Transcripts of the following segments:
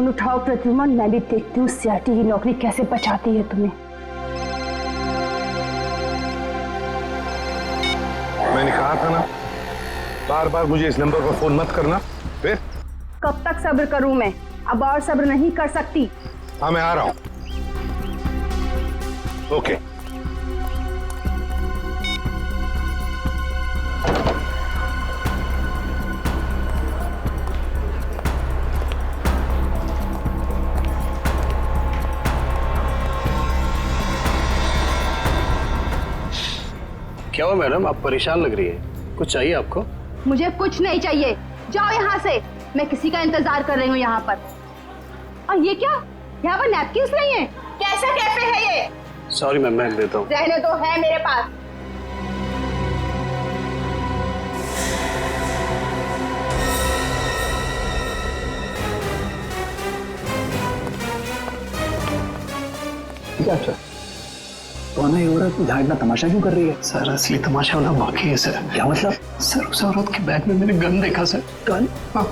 Phone उठाओ प्रद्युमन, मैं भी देखती हूँ सीआरटी की नौकरी कैसे बचाती है तुम्हें। मैंने कहा था ना, बार बार मुझे इस नंबर पर फोन मत करना। फिर कब तक सब्र करूं मैं? अब और सब्र नहीं कर सकती। हाँ, मैं आ रहा हूं। ओके। क्या हुआ मैडम, आप परेशान लग रही है? कुछ चाहिए आपको? मुझे कुछ नहीं चाहिए, जाओ यहाँ से। मैं किसी का इंतजार कर रही हूँ यहाँ पर। और ये क्या, यहाँ पर नैपकिन्स नहीं है? कैसा कैफे है ये? सॉरी मैम, मैं देता हूँ। रहने दो, है मेरे पास। क्या अच्छा कौन है ये औरत? यहाँ इतना तमाशा क्यों कर रही है? सर असली तमाशा होना बाकी है सर। क्या मतलब? सर उस औरत के बैग में मैंने गन देखा सर। गन? हाँ।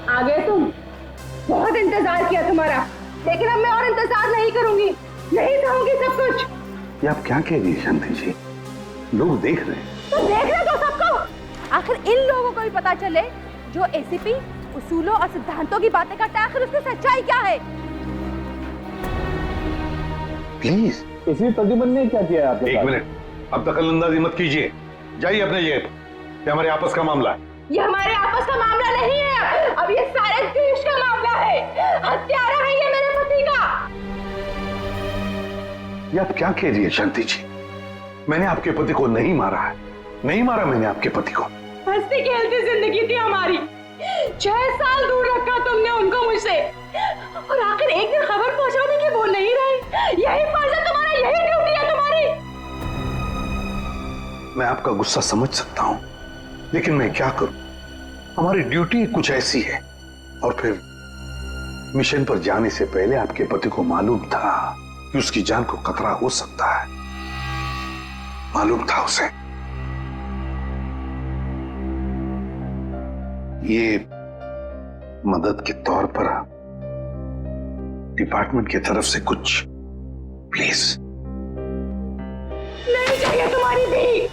आ गए तुम? बहुत इंतजार किया तुम्हारा, लेकिन अब मैं और इंतजार नहीं करूंगी, नहीं सहूंगी सब कुछ। ये आप क्या कह रही है शांति जी? लोग देख रहे हैं। तो देखने दो सबको। आखिर इन लोगों को भी पता चले जो एसीपी उसूलों और सिद्धांतों की बातें करता है, आखिर उसकी सच्चाई क्या है। प्लीज। इसी प्रद्युमन ने क्या किया आपके एक साथ? मिनट, अब दखलंदाजी मत कीजिए। जाइए अपने जगह पे। ये हमारे आपस का मामला है। ये हमारे आपस का मामला नहीं है, अब ये सारे देश का मामला है। हत्यारा है ये मेरे पति का। ये आप क्या कह रही है शांति जी? मैंने आपके पति को नहीं मारा है, नहीं मारा मैंने आपके पति को। हंसती खेलती जिंदगी थी हमारी, 6 साल दूर रखा तुमने उनको मुझसे, और आखिर एक दिन खबर पहुंचाने की वो नहीं रही। यही फर्ज है तुम्हारा, यही ड्यूटी है तुम्हारी। मैं आपका गुस्सा समझ सकता हूं, लेकिन मैं क्या करूं? हमारी ड्यूटी कुछ ऐसी है। और फिर मिशन पर जाने से पहले आपके पति को मालूम था कि उसकी जान को खतरा हो सकता है। मालूम था उसे। ये मदद के तौर पर डिपार्टमेंट की तरफ से कुछ प्लीज। नहीं चाहिए तुम्हारी भी।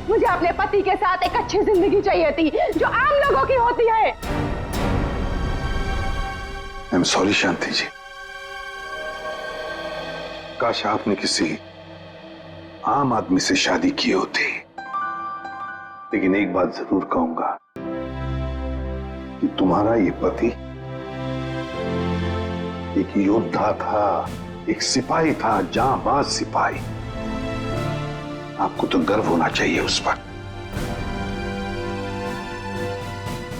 मुझे अपने पति के साथ एक अच्छी जिंदगी चाहिए थी, जो आम लोगों की होती है। आई एम सॉरी शांति जी। काश आपने किसी आम आदमी से शादी की होती। लेकिन एक बात जरूर कहूंगा कि तुम्हारा ये पति एक योद्धा था, एक सिपाही था, जांबाज सिपाही। आपको तो गर्व होना चाहिए उस पर।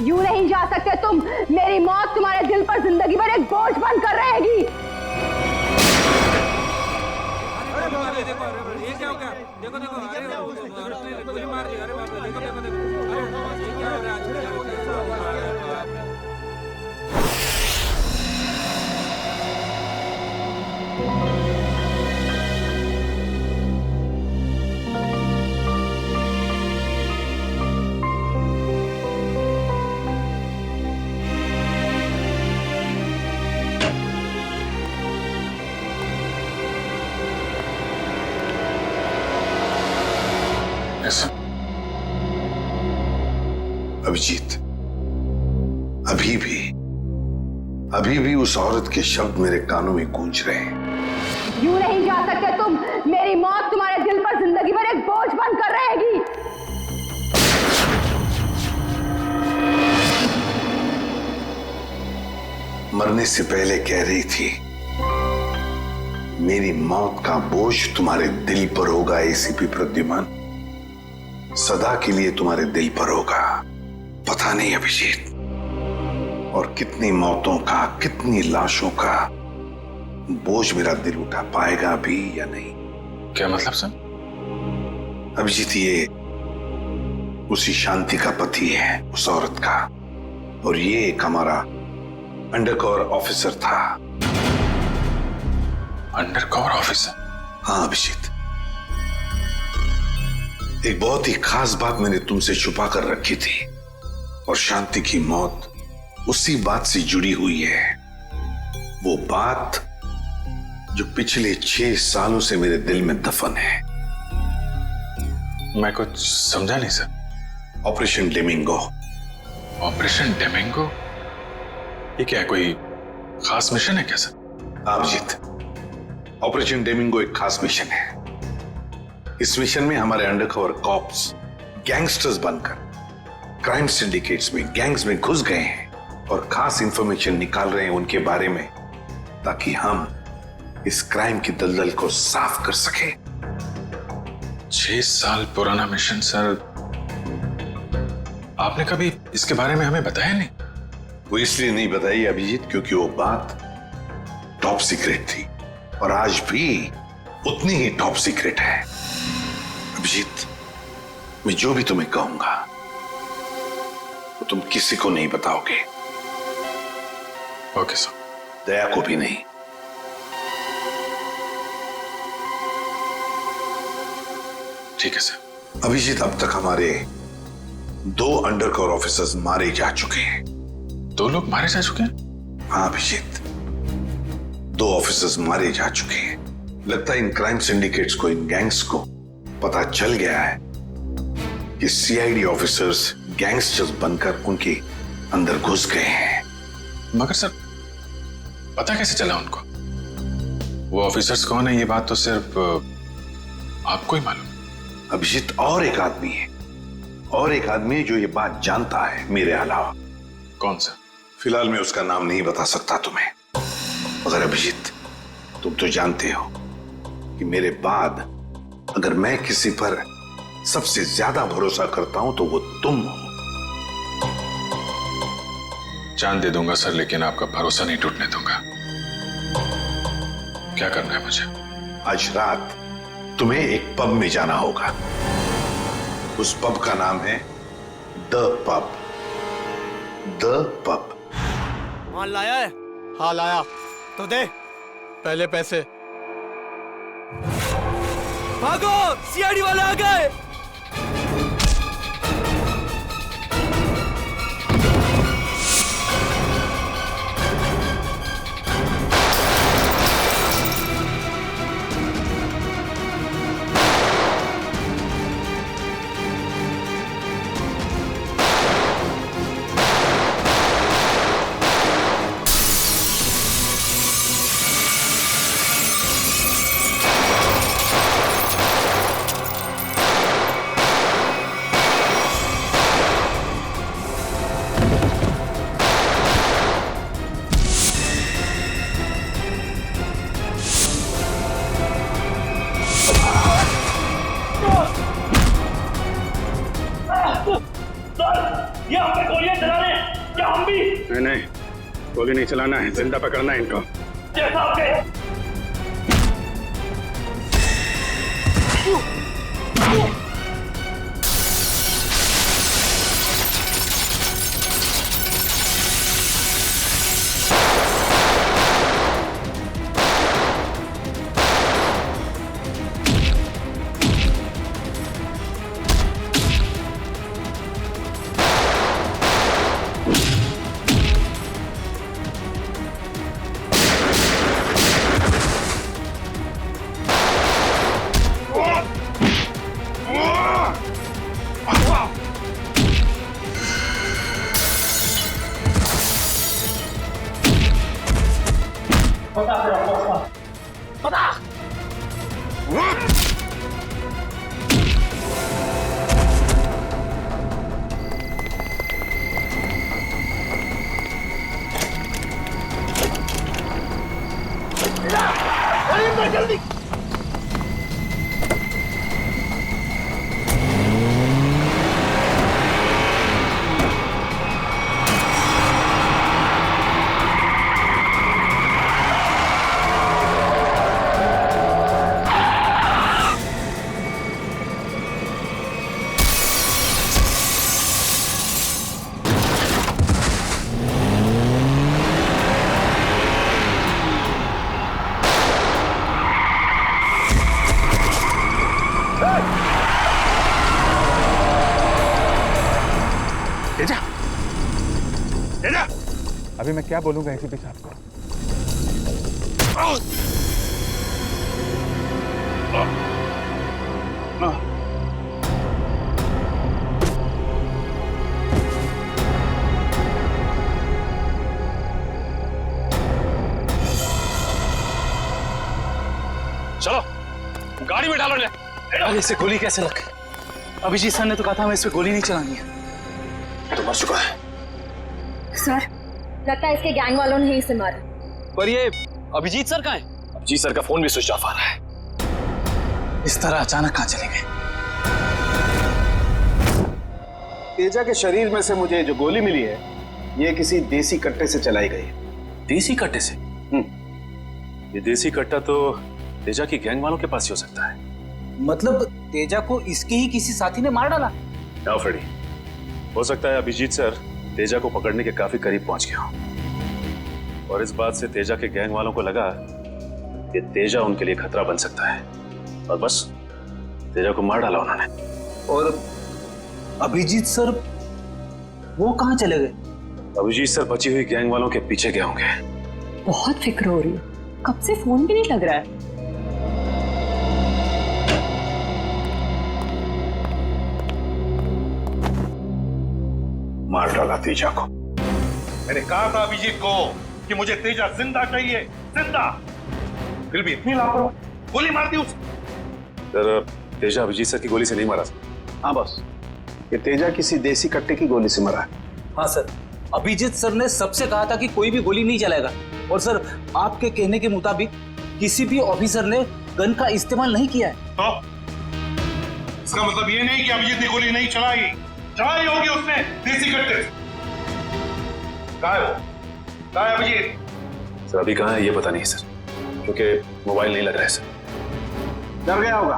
यूं नहीं जा सकते तुम। मेरी मौत तुम्हारे दिल पर जिंदगी भर एक बोझ बनकर रहेगी। ये क्या हो गया? देखो देखो, अरे गोली मार दी। अरे बाप रे, देखो देखो देखो, अरे ये क्या हो रहा है? अभिजीत, अभी भी उस औरत के शब्द मेरे कानों में गूंज रहे हैं। यूं नहीं जा सकते तुम। मेरी मौत तुम्हारे दिल पर जिंदगी भर एक बोझ बनकर रहेगी। मरने से पहले कह रही थी, मेरी मौत का बोझ तुम्हारे दिल पर होगा एसीपी प्रद्युमन। सदा के लिए तुम्हारे दिल पर होगा। पता नहीं अभिजीत, और कितनी मौतों का, कितनी लाशों का बोझ मेरा दिल उठा पाएगा भी या नहीं। क्या मतलब सर? अभिजीत, ये उसी शांति का पति है, उस औरत का, और ये एक हमारा अंडरकवर ऑफिसर था। Undercover officer? हाँ अभिजीत, एक बहुत ही खास बात मैंने तुमसे छुपा कर रखी थी, और शांति की मौत उसी बात से जुड़ी हुई है। वो बात जो पिछले 6 सालों से मेरे दिल में दफन है। मैं कुछ समझा नहीं सर। ऑपरेशन डेमिंगो। ऑपरेशन डेमिंगो? ये क्या है, कोई खास मिशन है क्या सर? अभिजीत, ऑपरेशन डेमिंगो एक खास मिशन है। इस मिशन में हमारे अंडरकवर कॉप्स गैंगस्टर्स बनकर क्राइम सिंडिकेट्स में, गैंग्स में घुस गए हैं और खास इंफॉर्मेशन निकाल रहे हैं उनके बारे में, ताकि हम इस क्राइम की दलदल को साफ कर सके। 6 साल पुराना मिशन सर। आपने कभी इसके बारे में हमें बताया नहीं? वो इसलिए नहीं बताई अभिजीत, क्योंकि वो बात टॉप सीक्रेट थी, और आज भी उतनी ही टॉप सीक्रेट है। अभिजीत, मैं जो भी तुम्हें कहूंगा वो तुम किसी को नहीं बताओगे। Okay sir. दया को भी नहीं। ठीक है सर। अभिजीत, अब तक हमारे 2 अंडरकवर ऑफिसर्स मारे जा चुके हैं। 2 लोग मारे जा चुके हैं? हाँ अभिजीत, 2 ऑफिसर्स मारे जा चुके हैं। लगता है इन क्राइम सिंडिकेट्स को, इन गैंग्स को पता चल गया है कि सीआईडी ऑफिसर्स गैंगस्टर्स बनकर उनके अंदर घुस गए हैं। मगर सर, पता कैसे चला उनको? वो ऑफिसर्स कौन है, ये बात तो सिर्फ आपको ही मालूम है। अभिजीत, और एक आदमी है, और एक आदमी है जो ये बात जानता है मेरे अलावा। कौन सा? फिलहाल मैं उसका नाम नहीं बता सकता तुम्हें, मगर अभिजीत, तुम तो जानते हो कि मेरे बाद अगर मैं किसी पर सबसे ज्यादा भरोसा करता हूं तो वो तुम हो। जान दे दूंगा सर, लेकिन आपका भरोसा नहीं टूटने दूंगा। क्या करना है मुझे? आज रात तुम्हें एक पब में जाना होगा। उस पब का नाम है द पब। The pub. माल लाया है? हाँ लाया। तो दे पहले पैसे। भागो, सीआईडी वाले आ गए। नहीं, गोली नहीं चलाना है, जिंदा पकड़ना है इनको। अभी मैं क्या बोलूंगा एसीपी साहब को? चलो गाड़ी में डालो। अरे इसे गोली कैसे लग गई? अभिजीत सर ने तो कहा था हमें इस पे गोली नहीं चलानी है। तो मर चुका है। सर लगता है इसके गैंग वालों ने ही इसे मारा। पर ये अभिजीत सर कहाँ है? अभिजीत सर का फोन भी स्विच ऑफ आ रहा है। इस तरह अचानक कहाँ चले गए? तेजा के शरीर में से मुझे जो गोली मिली है, ये किसी देसी कट्टे से चलाई गई है। देसी कट्टे से? ये देसी कट्टा तो तेजा की गैंग वालों के पास ही हो सकता है। मतलब तेजा को इसके ही किसी साथी ने मार डाला? ना फ्रेडी, हो सकता है अभिजीत सर तेजा को पकड़ने के काफी करीब पहुंच गया हो और इस बात से तेजा के गैंग वालों को लगा कि तेजा उनके लिए खतरा बन सकता है और बस तेजा को मार डाला उन्होंने। और अभिजीत सर वो कहाँ चले गए? अभिजीत सर बची हुई गैंग वालों के पीछे गए होंगे। बहुत फिक्र हो रही है, कब से फोन भी नहीं लग रहा है। मार डाला तेजा को। मैंने कहा था अभिजीत को कि मुझे तेजा जिंदा चाहिए, जिंदा। फिर भी इतनी लापरवाही, गोली मार दी उसे। सर तेजा अभिजीत सर की गोली से नहीं मारा। हाँ बॉस, ये तेजा किसी देसी कट्टे की गोली से मरा है। हाँ सर, अभिजीत सर ने सबसे कहा था कि कोई भी गोली नहीं चलाएगा और सर आपके कहने के मुताबिक किसी भी ऑफिसर ने गन का इस्तेमाल नहीं किया है। तो इसका मतलब ये नहीं कि अभिजीत ने गोली नहीं चलाई होगी उसने देसी कट्टे से। कहाँ है वो? कहाँ है अभिजीत? सर अभी कहाँ है ये पता नहीं सर, क्योंकि मोबाइल नहीं लग रहा है सर। डर गया होगा,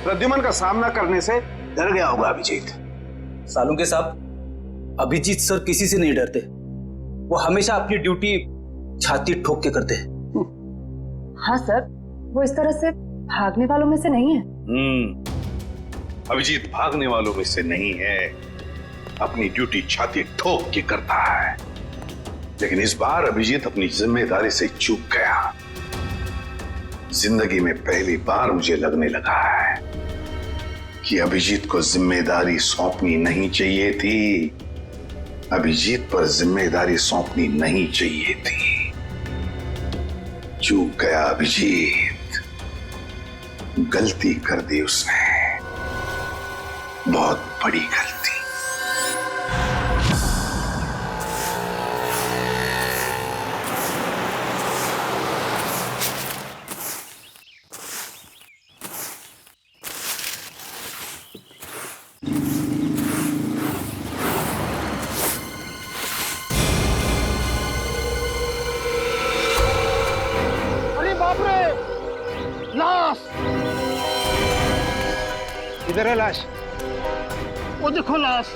प्रद्युमन का सामना करने से डर गया होगा अभिजीत। सालों के साहब, अभिजीत सर किसी से नहीं डरते, वो हमेशा अपनी ड्यूटी छाती ठोक के करते हैं। हाँ सर, वो इस तरह से भागने वालों में से नहीं है। अभिजीत भागने वालों में से नहीं है, अपनी ड्यूटी छाती ठोक के करता है। लेकिन इस बार अभिजीत अपनी जिम्मेदारी से चूक गया। जिंदगी में पहली बार मुझे लगने लगा है कि अभिजीत को जिम्मेदारी सौंपनी नहीं चाहिए थी। अभिजीत पर जिम्मेदारी सौंपनी नहीं चाहिए थी। चूक गया अभिजीत, गलती कर दी उसने, बहुत बड़ी गलती। अरे बाप रे, लाश! इधर है लाश, वो देखो लाश।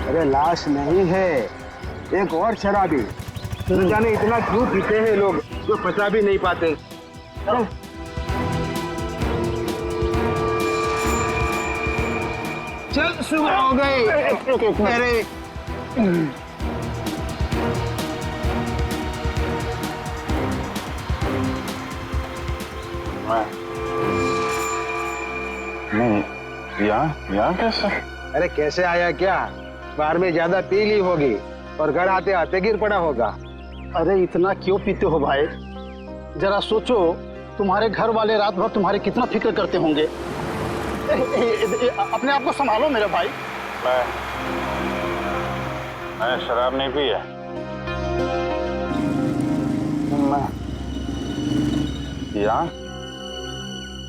अरे लाश नहीं है, एक और शराबी। न जाने इतना क्यों पीते हैं लोग जो पचा भी नहीं पाते। चल सुबह हो गई। अरे नहीं, यहाँ कैसे? अरे कैसे आया क्या? बाहर में ज्यादा पी ली होगी और घर आते आते गिर पड़ा होगा। अरे इतना क्यों पीते हो भाई? जरा सोचो, तुम्हारे घर वाले रात भर तुम्हारे कितना फिक्र करते होंगे। अपने आप को संभालो मेरे भाई। मैं शराब नहीं पी है। यहाँ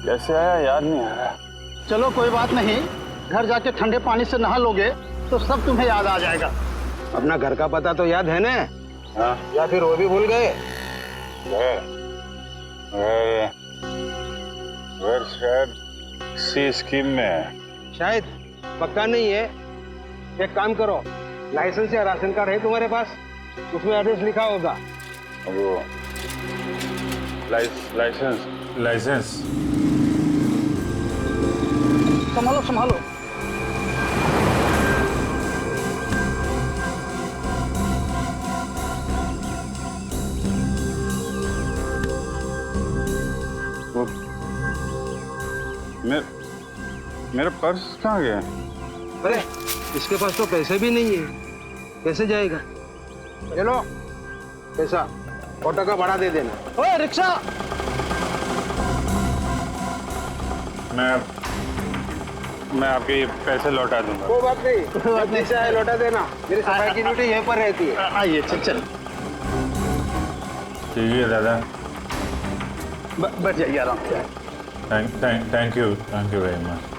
कैसे आया याद नहीं आ रहा। चलो कोई बात नहीं, घर जाके ठंडे पानी से नहा लोगे तो सब तुम्हें याद आ जाएगा। अपना घर का पता तो याद है ना? हाँ? या फिर वो भी भूल गए? घर शायद सी स्कीम में शायद पक्का नहीं है। एक काम करो, लाइसेंस या राशन कार्ड है तुम्हारे पास? उसमें एड्रेस लिखा होगा। वो लाइसेंस लाइसेंस संभालो संभालो। वो मेरा पर्स कहाँ गया? अरे इसके पास तो पैसे भी नहीं है, कैसे जाएगा? चलो पैसा ऑटो का भाड़ा दे देना। ओए रिक्शा। मैं आपके ये पैसे लौटा दूंगा। वो बात नहीं, जब रिक्शा है लौटा देना। मेरी सफाई की ड्यूटी यहीं पर रहती है। आइए चल चल ठीक है दादा। बैठ जाइए आराम से। Thank you very much.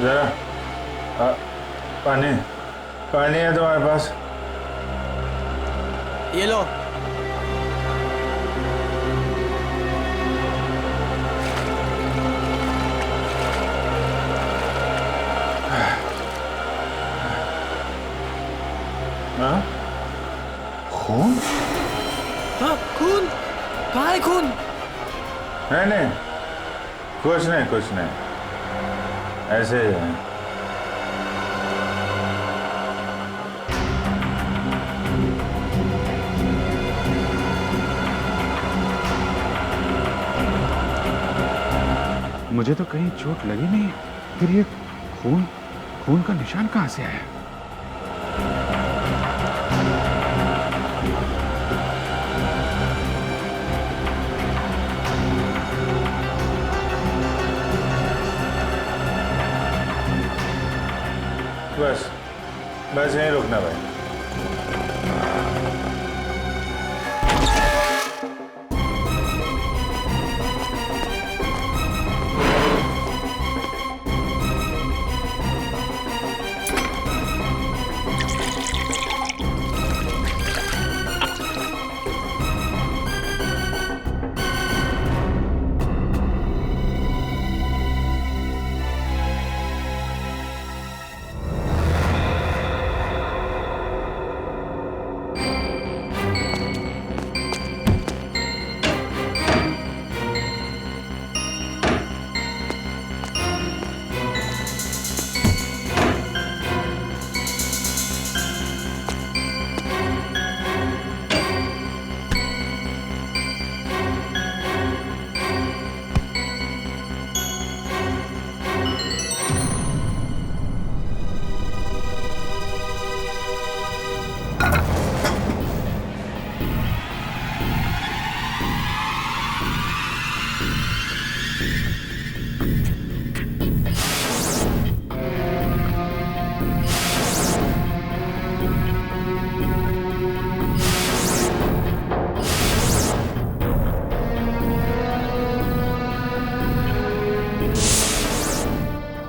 जरा पानी है तुम्हारे पास? ये लो। खून? हाँ खून? कहाँ है खून? नहीं कुछ नहीं ऐसे ही है। मुझे तो कहीं चोट लगी नहीं, फिर ये खून का निशान कहाँ से आया? बस यहीं रुकना भाई।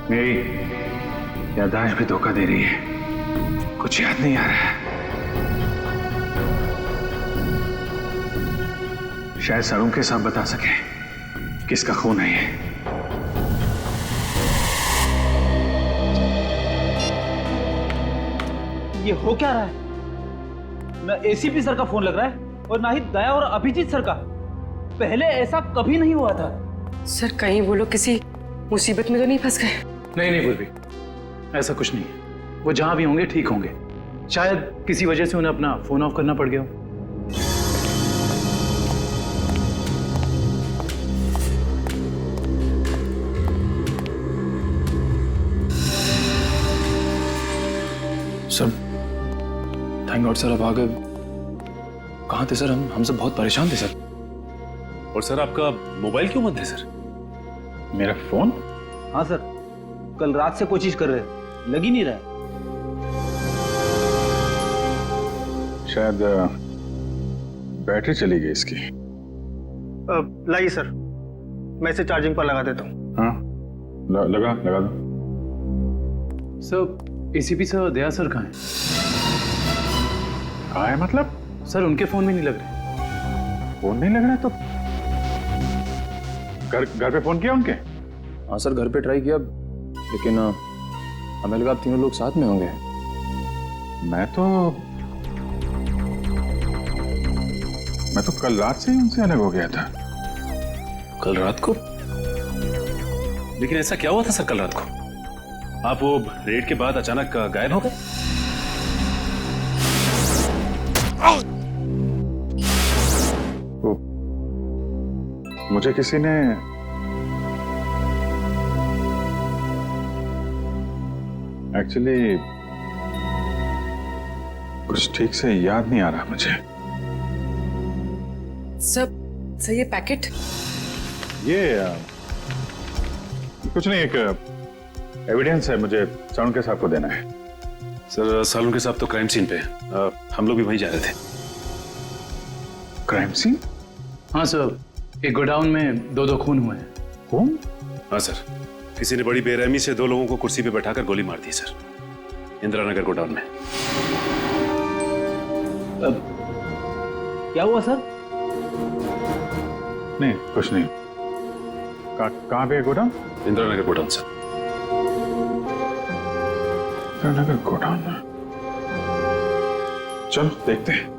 मेरी याददाश्त भी धोखा दे रही है, कुछ याद नहीं आ रहा है। शायद सरों के साथ बता सके किसका खून है ये। ये हो क्या रहा है? ना एसीपी सर का फोन लग रहा है और ना ही दया और अभिजीत सर का। पहले ऐसा कभी नहीं हुआ था। सर कहीं वो लोग किसी मुसीबत में तो नहीं फंस गए? नहीं गुरबी, ऐसा कुछ नहीं है। वो जहां भी होंगे ठीक होंगे। शायद किसी वजह से उन्हें अपना फोन ऑफ करना पड़ गया हो। सर थैंक गॉड सर, अब आ गए। कहाँ थे सर? हम सब बहुत परेशान थे सर। और सर आपका मोबाइल क्यों बंद है सर? मेरा फोन? हाँ सर, कल रात से कोशिश कर रहे हैं, लग ही नहीं रहा है। बैटरी चली गई इसकी। लाइए सर, मैं इसे चार्जिंग पर लगा देता हूँ। हाँ लगा दो। सर एसीपी सर, दया सर कहाँ हैं? कहाँ है मतलब? सर उनके फोन में नहीं लग रहे। फोन नहीं लग रहा है तो घर पे फोन किया उनके? हाँ सर, घर पे ट्राई किया, लेकिन हमें लगा आप तीनों लोग साथ में होंगे। मैं तो कल रात से ही उनसे अलग हो गया था। कल रात को? लेकिन ऐसा क्या हुआ था सर कल रात को? आप वो रेड के बाद अचानक गायब हो गए? मुझे किसी ने एक्चुअली कुछ ठीक से याद नहीं आ रहा मुझे। सर ये पैकेट? ये कुछ नहीं, एक एविडेंस है, मुझे सालुंके साहब को देना है। सर सालुंके साहब तो क्राइम सीन पे हैं। हम लोग भी वहीं जा रहे थे। Crime scene? हाँ सर, एक गोडाउन में दो खून हुए हैं। खून? हाँ सर, किसी ने बड़ी बेरहमी से 2 लोगों को कुर्सी पे बैठाकर गोली मार दी सर, इंदिरा नगर गोडाउन में। क्या हुआ सर? नहीं कुछ नहीं। कहाँ पे है godown? Indira Nagar godown sir. Indira Nagar godown में? चल देखते हैं।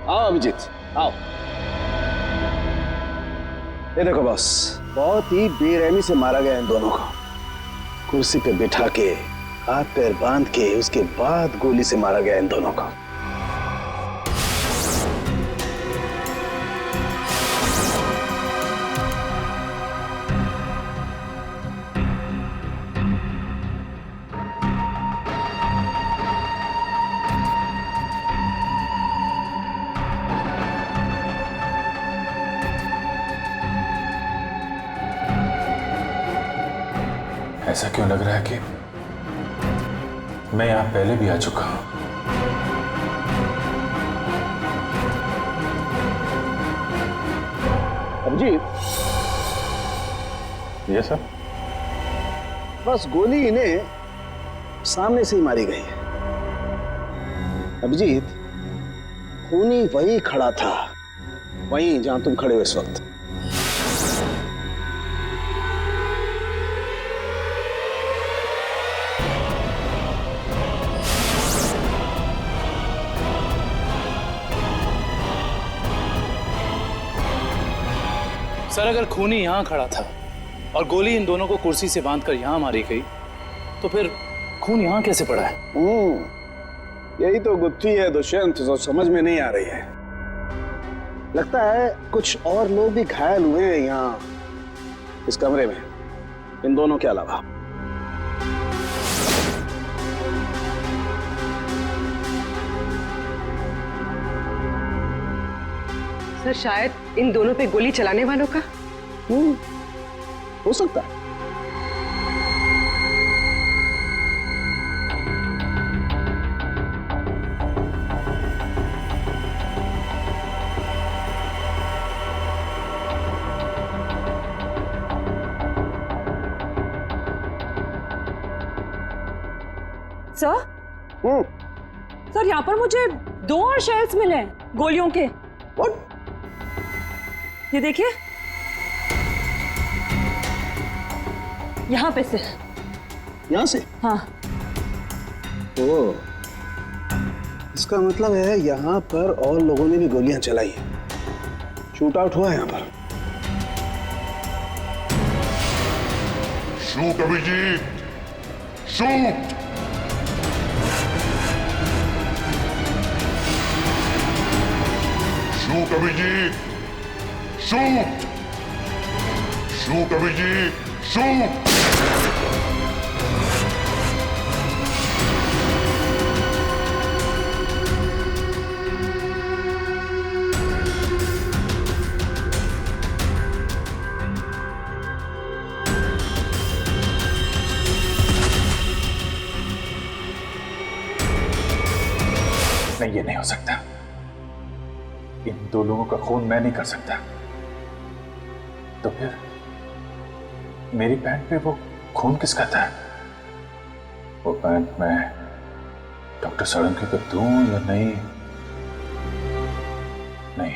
आओ अभिजीत, आओ। ये देखो बॉस, बहुत ही बेरहमी से मारा गया इन दोनों को। कुर्सी पे बिठा के, हाथ पैर बांध के, उसके बाद गोली से मारा गया इन दोनों को। ऐसा क्यों लग रहा है कि मैं यहां पहले भी आ चुका हूं? अभिजीत, ये सर? बस गोली इन्हें सामने से ही मारी गई है। अभिजीत, खूनी वहीं खड़ा था, वहीं जहां तुम खड़े हो इस वक्त। सर अगर खूनी यहाँ खड़ा था और गोली इन दोनों को कुर्सी से बांधकर यहाँ मारी गई, तो फिर खून यहाँ कैसे पड़ा है? यही तो गुत्थी है दुष्यंत, जो समझ में नहीं आ रही है। लगता है कुछ और लोग भी घायल हुए हैं यहाँ इस कमरे में, इन दोनों के अलावा। सर शायद इन दोनों पे गोली चलाने वालों का? हो सकता है। सर सर यहाँ पर मुझे 2 और शेल्स मिले हैं गोलियों के। What? ये देखिए, यहाँ पे से। यहाँ से? हाँ। ओ, इसका मतलब है यहाँ पर और लोगों ने भी गोलियां चलाई हैं। शूट आउट हुआ है यहाँ पर। Shoot Abhijeet, shoot! Shoot Abhijeet, shoot! Shoot Abhijeet, shoot! दो लोगों का खून मैं नहीं कर सकता, तो फिर मेरी पैंट पे वो खून किसका था? वो पैंट मैं डॉक्टर सोलंकी को दूं या नहीं? नहीं।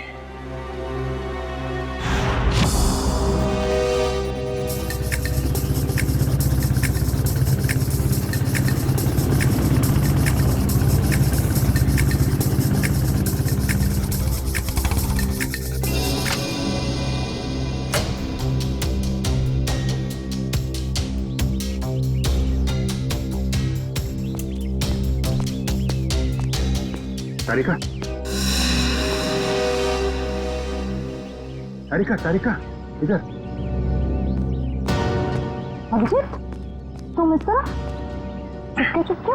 तारिका, तारिका, तारिका, इधर। अभिजीत, तुम इस तरह चुपके चुपके?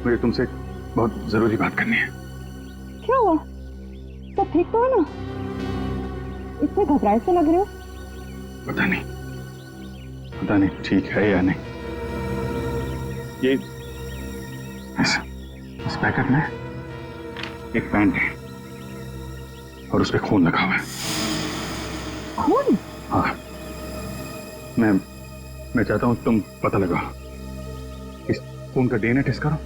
मुझे तुमसे बहुत जरूरी बात करनी है। क्या हुआ? सब ठीक तो है ना? इतने घबराए से लग रहे हो। पता नहीं ठीक है या नहीं। ये इस पैकेट में एक पैंट है और उस पे खून लगा हुआ है। खून? हाँ, मैं चाहता हूं तुम पता लगाओ, इस खून का डीएनए टेस्ट करो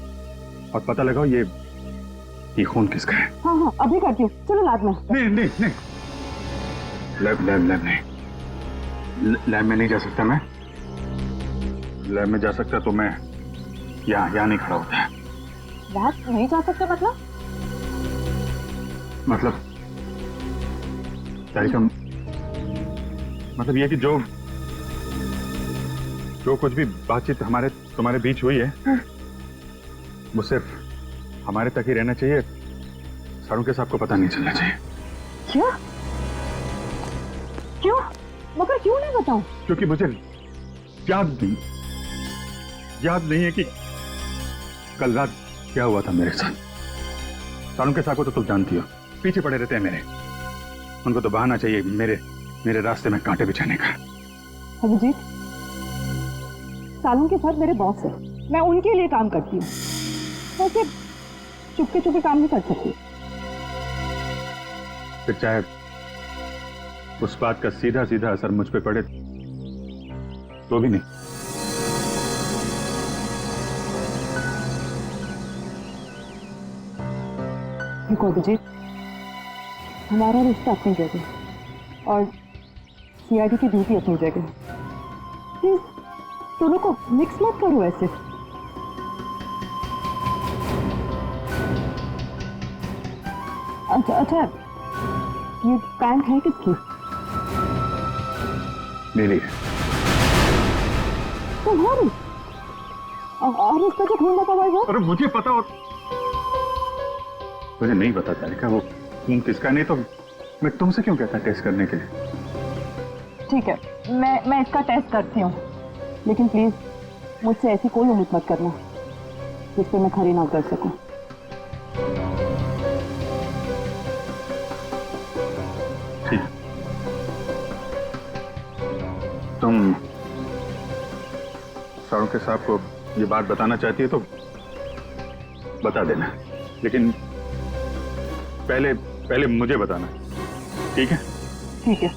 और पता लगाओ ये खून किसका है। हाँ हाँ, अभी करती हूँ, चलो लैब में। नहीं, लैब नहीं, लैब में नहीं जा सकता मैं। लैब में जा सकता तो मैं यहाँ नहीं खड़ा होता है। लैब नहीं जा सकते मतलब तारिका, मतलब ये कि जो कुछ भी बातचीत तुम्हारे बीच हुई है वो सिर्फ हमारे तक ही रहना चाहिए। सारों के साथ को पता नहीं चलना चाहिए। क्यों? मगर क्यों नहीं बताऊं? क्योंकि मुझे याद नहीं है कि कल रात क्या हुआ था मेरे साथ। सारों के साथ को तो तुम जानती हो, पीछे पड़े रहते हैं मेरे। उनको तो बहाना चाहिए मेरे रास्ते में कांटे बिछाने का। अभिजीत, सालों के साथ मेरे बॉस है, मैं उनके लिए काम करती हूँ, वैसे चुपके चुपके काम नहीं कर सकती। फिर चाहे उस बात का सीधा सीधा असर मुझ पे पड़े तो भी नहीं। देखो अभिजीत, हमारा रिश्ता अपनी जगह और सीआईडी की ड्यूटी अपनी जगह। प्लीज दोनों को मिक्स मत करो ऐसे। अच्छा, ये पैंट है किसकी? मेरी। तुम्हारी? और इसका जो खून लगा हुआ है? अरे मुझे पता, और मुझे नहीं पता तारिका वो खून किसका। नहीं तो मैं तुमसे क्यों कहता टेस्ट करने के लिए? ठीक है, मैं इसका टेस्ट करती हूँ, लेकिन प्लीज मुझसे ऐसी कोई उम्मीद मत करना जिस पे मैं खरी ना कर सकूं। ठीक, तुम सारों के साहब को ये बात बताना चाहती है तो बता देना, लेकिन पहले मुझे बताना, ठीक है? ठीक है,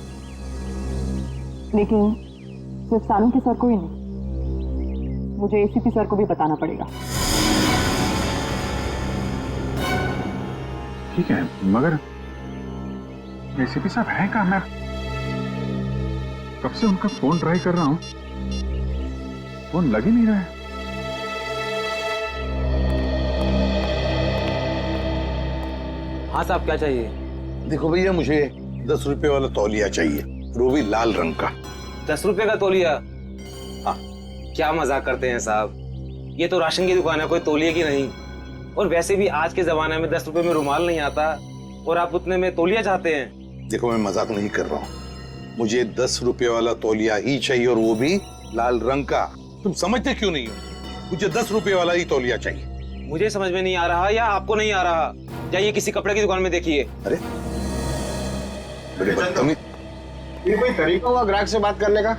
लेकिन सिर्फ सालों के सर को ही नहीं, मुझे एसीपी सर को भी बताना पड़ेगा। ठीक है, मगर एसीपी साहब हैं कहाँ? मैं कब से उनका फोन ट्राई कर रहा हूं, फोन लग ही नहीं रहा है। हाँ साहब, क्या चाहिए? देखो भैया, मुझे 10 रुपए वाला तौलिया चाहिए, रोवी लाल रंग का। 10 रुपए का तौलिया? हाँ। क्या मजाक करते हैं साहब, ये तो राशन की दुकान है, कोई तौलिए की नहीं। और वैसे भी आज के जमाने में 10 रुपए में रुमाल नहीं आता, और आप उतने में तौलिया चाहते हैं? देखो, मैं मजाक नहीं कर रहा हूँ, मुझे 10 रुपए वाला तौलिया ही चाहिए, और वो भी लाल रंग का। तुम समझते क्यों नहीं हो? मुझे 10 रुपए वाला ही तौलिया चाहिए। मुझे समझ में नहीं आ रहा या आपको नहीं आ रहा? जाइए किसी कपड़े की दुकान में देखिए। अरे बड़े बदतमीज। ये कोई तरीका हुआ ग्राहक से बात करने का?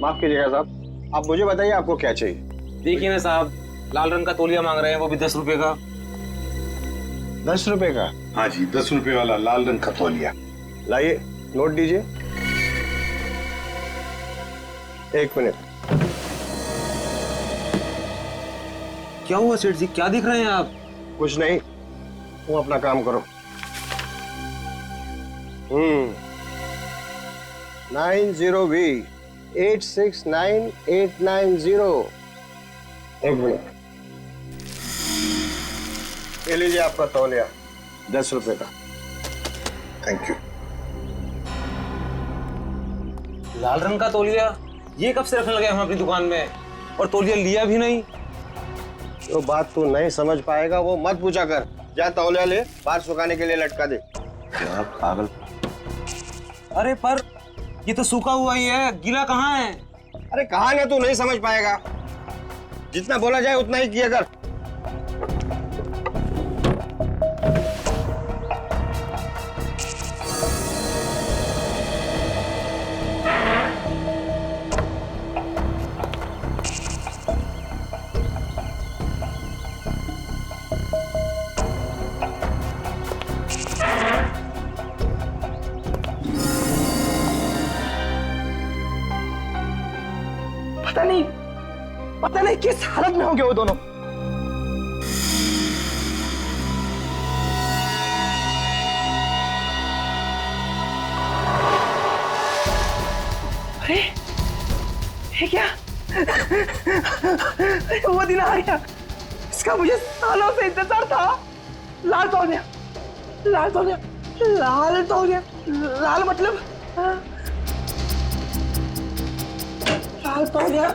माफ कीजिएगा साहब, आप मुझे बताइए आपको क्या चाहिए। देखिए ना साहब, लाल रंग का तौलिया मांग रहे हैं, वो भी 10 रुपए का। 10 रुपए का? हाँ जी, 10 रुपए वाला लाल रंग का तौलिया। लाइए, नोट दीजिए। 1 मिनट। क्या हुआ सेठ जी, क्या दिख रहे हैं आप? कुछ नहीं, तुम अपना काम करो। 90V 869890। 1 मिनट। ये लीजिए आपका तौलिया, 10 रुपए का। Thank you. लाल रंग का तौलिया? ये कब से रखने लगे हम अपनी दुकान में, और तौलिया लिया भी नहीं। जो बात तू नहीं समझ पाएगा वो मत पूछा कर। जा तौलिया ले, बाहर सुखाने के लिए लटका दे। क्या पागल। अरे पर ये तो सूखा हुआ ही है, गीला कहाँ है? अरे कहा ना, तू नहीं समझ पाएगा। जितना बोला जाए उतना ही किया कर। पता नहीं किस हालत में होंगे वो दोनों। अरे ये क्या? वो दिन आ गया, इसका मुझे सालों से इंतजार था। लाल तौलिया, लाल तौलिया, लाल तौलिया। लाल मतलब लाल तौलिया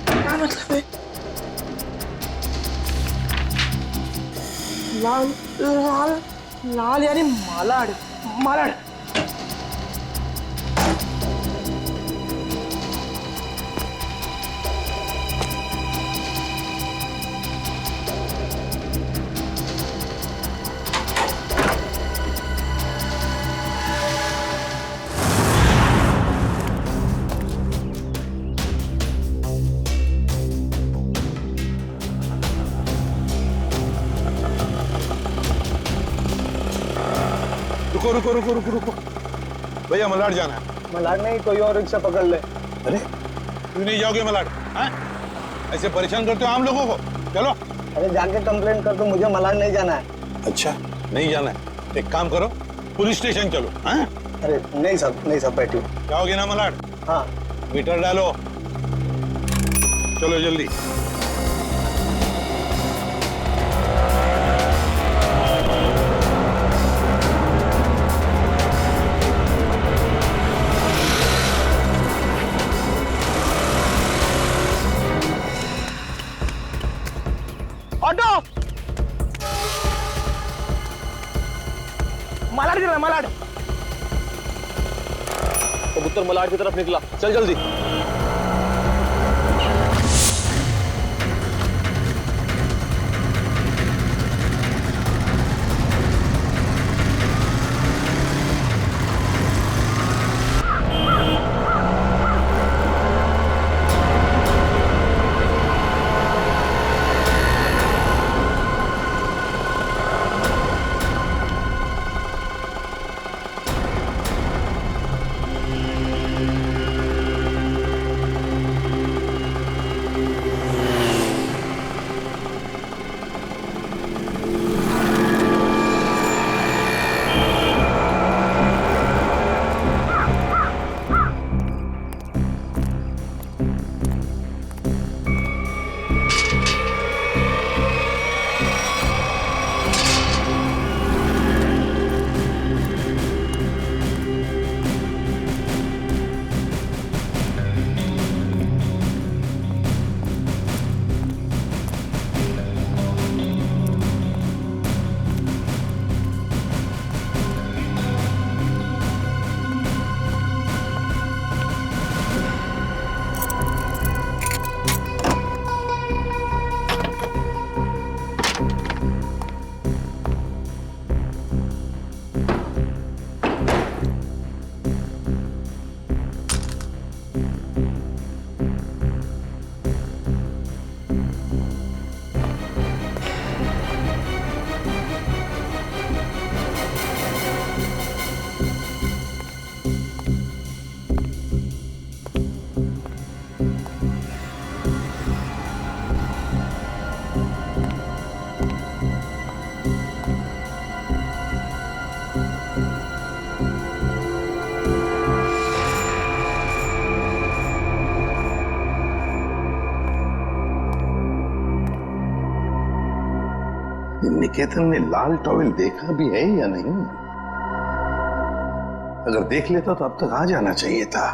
क्या मतलब है? लाल लाल लाल यानी मालाड, मालाड। रुको रुको रुको रुको रुको, भैया मलाड जाना है। मलाड नहीं, कोई और रिक्शा पकड़ ले। अरे क्यों नहीं जाओगे मलाड? हाँ? ऐसे परेशान करते हो आम लोगों को। चलो। अरे जाके कंप्लेंट कर दो, मुझे मलाड नहीं जाना है। अच्छा नहीं जाना है, एक काम करो, पुलिस स्टेशन चलो। हाँ? अरे नहीं सब बैठी। जाओगे ना मलाड? हाँ। मीटर डालो, चलो जल्दी। ऑटो, मलाड गिर रहा, मलाड। कबूतर मलाड की तरफ निकला, चल जल्दी। निकेतन ने लाल टॉवेल देखा भी है या नहीं? अगर देख लेता तो अब तक आ जाना चाहिए था।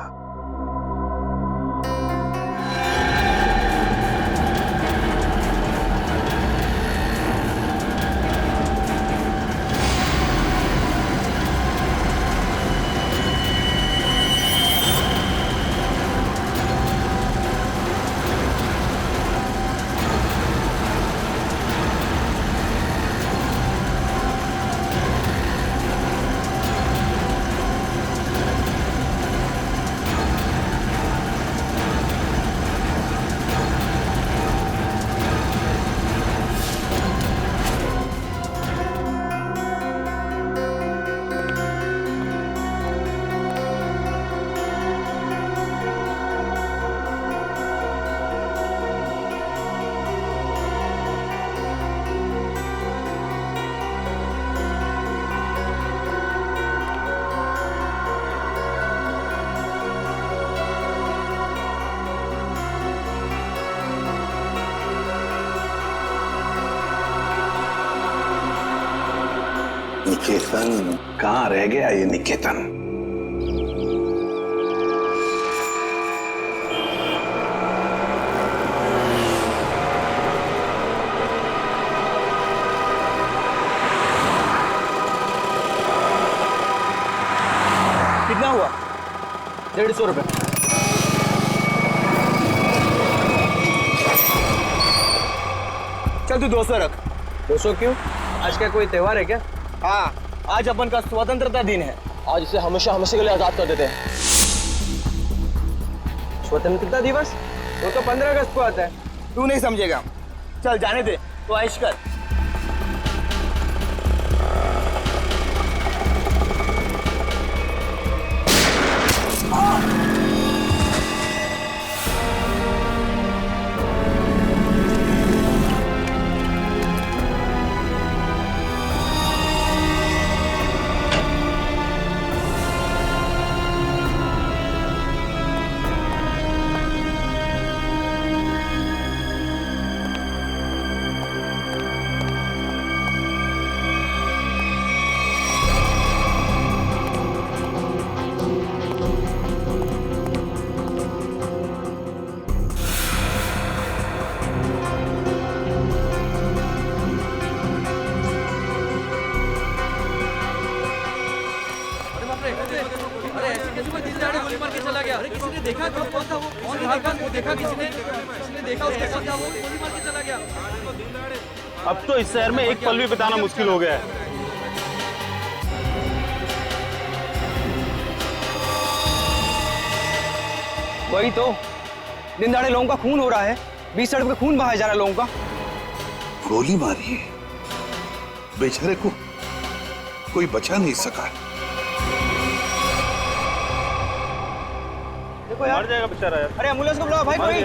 निकेतन कहाँ रह गया ये निकेतन? कितना हुआ? 150 रुपए। चल तू 200 रख। 200 क्यों? आज क्या कोई त्योहार है क्या? हाँ, आज अपन का स्वतंत्रता दिन है। आज इसे हमेशा के लिए आजाद कर देते हैं। स्वतंत्रता दिवस वो तो 15 अगस्त को आता है। तू नहीं समझेगा। चल जाने दे, तो ऐश कर। देखा कब? कौन था वो? कौन देखा? वो देखा किसने? किसने देखा उसके? कौन था वो? गोली मार के चला गया। अब तो इस शहर में एक पल भी बिताना मुश्किल हो गया है। वही तो, दिन दहाड़े लोगों का खून हो रहा है। 20 सड़क पे खून बहाया जा रहा है लोगों का। गोली मारी है, बेचारे को कोई बचा नहीं सका। देखो यार, मर जाएगा बेचारा यार। अरे एम्बुलेंस को बुलाओ भाई कोई।